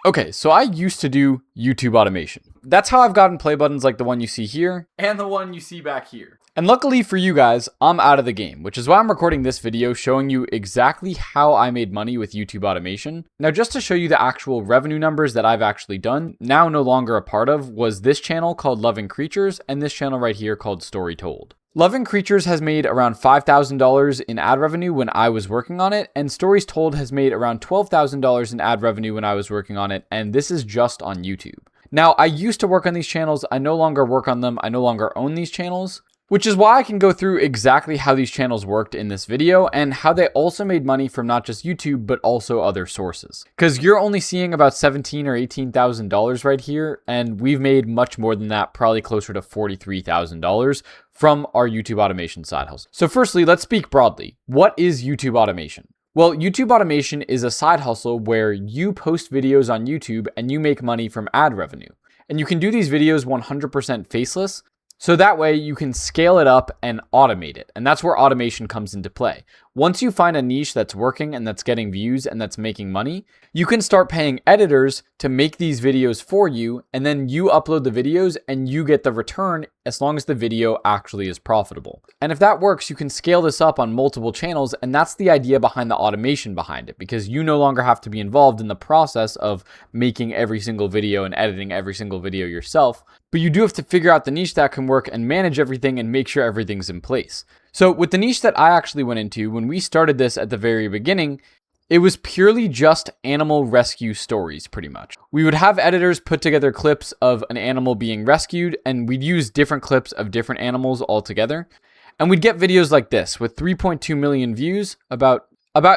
Okay, so I used to do YouTube automation. That's how I've gotten play buttons like the one you see here and the one you see back here. And luckily for you guys, I'm out of the game, which is why I'm recording this video showing you exactly how I made money with YouTube automation. Now, just to show you the actual revenue numbers that I've actually done, now no longer a part of, was this channel called Loving Creatures and this channel right here called Story Told. Loving Creatures has made around $5,000 in ad revenue when I was working on it, and Stories Told has made around $12,000 in ad revenue when I was working on it, and this is just on YouTube. Now, I used to work on these channels, I no longer work on them, I no longer own these channels, which is why I can go through exactly how these channels worked in this video and how they also made money from not just YouTube, but also other sources. Because you're only seeing about $17,000 or $18,000 right here, and we've made much more than that, probably closer to $43,000 from our YouTube automation side hustle. So firstly, let's speak broadly. What is YouTube automation? Well, YouTube automation is a side hustle where you post videos on YouTube and you make money from ad revenue. And you can do these videos 100% faceless. So that way you can scale it up and automate it. And that's where automation comes into play. Once you find a niche that's working and that's getting views and that's making money, you can start paying editors to make these videos for you. And then you upload the videos and you get the return as long as the video actually is profitable. And if that works, you can scale this up on multiple channels. And that's the idea behind the automation behind it, because you no longer have to be involved in the process of making every single video and editing every single video yourself. But you do have to figure out the niche that can work and manage everything and make sure everything's in place. So with the niche that I actually went into, when we started this at the very beginning, it was purely just animal rescue stories, pretty much. We would have editors put together clips of an animal being rescued, and we'd use different clips of different animals all together. And we'd get videos like this with 3.2 million views about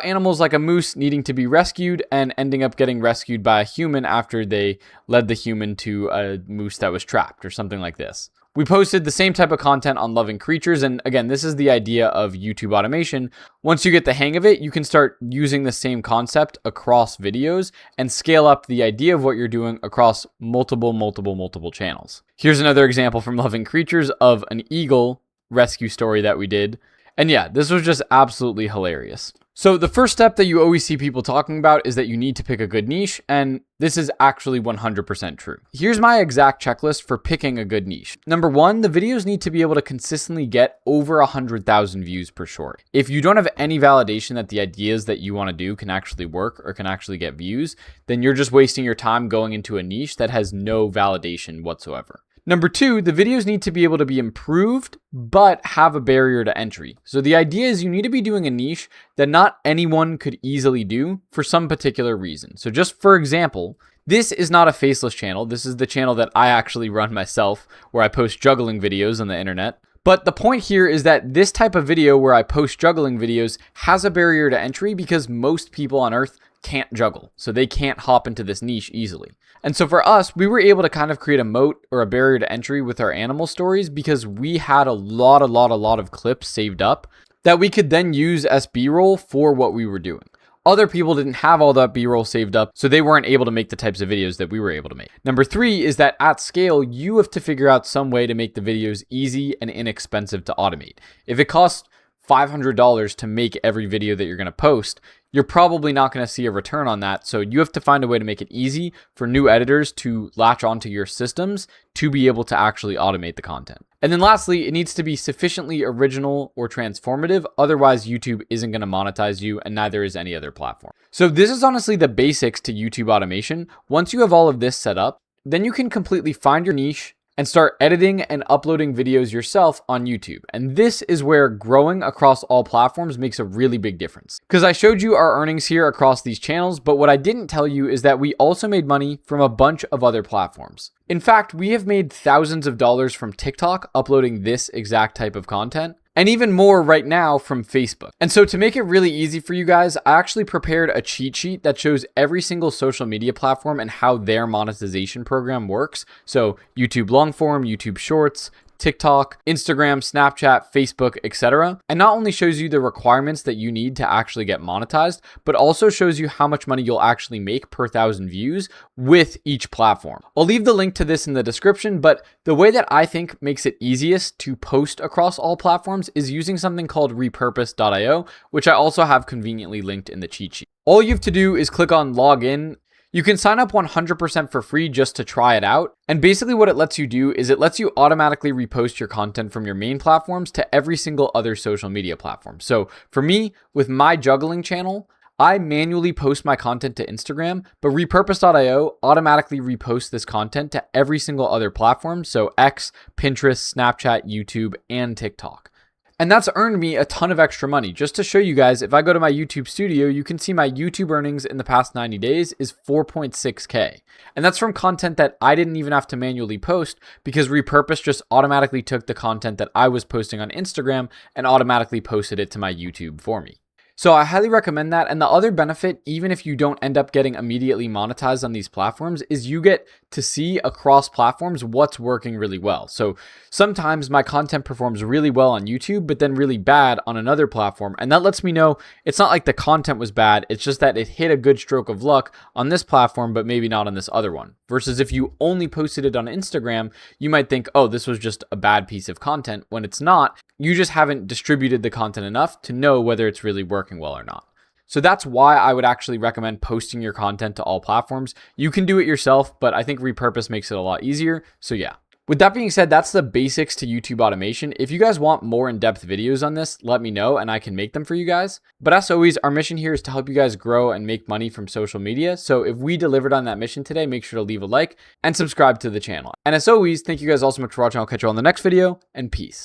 animals like a moose needing to be rescued and ending up getting rescued by a human after they led the human to a moose that was trapped or something like this. We posted the same type of content on Loving Creatures, and again, this is the idea of YouTube automation. Once you get the hang of it, you can start using the same concept across videos and scale up the idea of what you're doing across multiple channels. Here's another example from Loving Creatures of an eagle rescue story that we did. And yeah, this was just absolutely hilarious. So the first step that you always see people talking about is that you need to pick a good niche, and this is actually 100% true. Here's my exact checklist for picking a good niche. Number one, the videos need to be able to consistently get over 100,000 views per short. If you don't have any validation that the ideas that you want to do can actually work or can actually get views, then you're just wasting your time going into a niche that has no validation whatsoever. Number two, the videos need to be able to be improved, but have a barrier to entry. So the idea is you need to be doing a niche that not anyone could easily do for some particular reason. So just for example, this is not a faceless channel. This is the channel that I actually run myself, where I post juggling videos on the internet. But the point here is that this type of video where I post juggling videos has a barrier to entry because most people on Earth can't juggle, so they can't hop into this niche easily. And so for us, we were able to kind of create a moat or a barrier to entry with our animal stories because we had a lot of clips saved up that we could then use as B-roll for what we were doing. Other people didn't have all that B-roll saved up, so they weren't able to make the types of videos that we were able to make. Number three is that at scale, you have to figure out some way to make the videos easy and inexpensive to automate. If it costs $500 to make every video that you're going to post, you're probably not going to see a return on that. So you have to find a way to make it easy for new editors to latch onto your systems to be able to actually automate the content. And then lastly, it needs to be sufficiently original or transformative. Otherwise, YouTube isn't going to monetize you, and neither is any other platform. So this is honestly the basics to YouTube automation. Once you have all of this set up, then you can completely find your niche and start editing and uploading videos yourself on YouTube. And this is where growing across all platforms makes a really big difference. Because I showed you our earnings here across these channels, but what I didn't tell you is that we also made money from a bunch of other platforms. In fact, we have made thousands of dollars from TikTok uploading this exact type of content, and even more right now from Facebook. And so to make it really easy for you guys, I actually prepared a cheat sheet that shows every single social media platform and how their monetization program works. So YouTube long form, YouTube shorts, TikTok, Instagram, Snapchat, Facebook, etc. And not only shows you the requirements that you need to actually get monetized, but also shows you how much money you'll actually make per 1,000 views with each platform. I'll leave the link to this in the description, but the way that I think makes it easiest to post across all platforms is using something called repurpose.io, which I also have conveniently linked in the cheat sheet. All you have to do is click on login. You can sign up 100% for free just to try it out. And basically what it lets you do is it lets you automatically repost your content from your main platforms to every single other social media platform. So for me, with my juggling channel, I manually post my content to Instagram, but repurpose.io automatically reposts this content to every single other platform. So X, Pinterest, Snapchat, YouTube, and TikTok. And that's earned me a ton of extra money. Just to show you guys, if I go to my YouTube studio, you can see my YouTube earnings in the past 90 days is 4.6K. And that's from content that I didn't even have to manually post because Repurpose just automatically took the content that I was posting on Instagram and automatically posted it to my YouTube for me. So I highly recommend that. And the other benefit, even if you don't end up getting immediately monetized on these platforms, is you get to see across platforms what's working really well. So sometimes my content performs really well on YouTube, but then really bad on another platform. And that lets me know it's not like the content was bad. It's just that it hit a good stroke of luck on this platform, but maybe not on this other one. Versus if you only posted it on Instagram, you might think, oh, this was just a bad piece of content, when it's not. You just haven't distributed the content enough to know whether it's really working well or not. So that's why I would actually recommend posting your content to all platforms. You can do it yourself, but I think Repurpose makes it a lot easier. So yeah. With that being said, that's the basics to YouTube automation. If you guys want more in-depth videos on this, let me know and I can make them for you guys. But as always, our mission here is to help you guys grow and make money from social media. So if we delivered on that mission today, make sure to leave a like and subscribe to the channel. And as always, thank you guys all so much for watching. I'll catch you on the next video, and peace.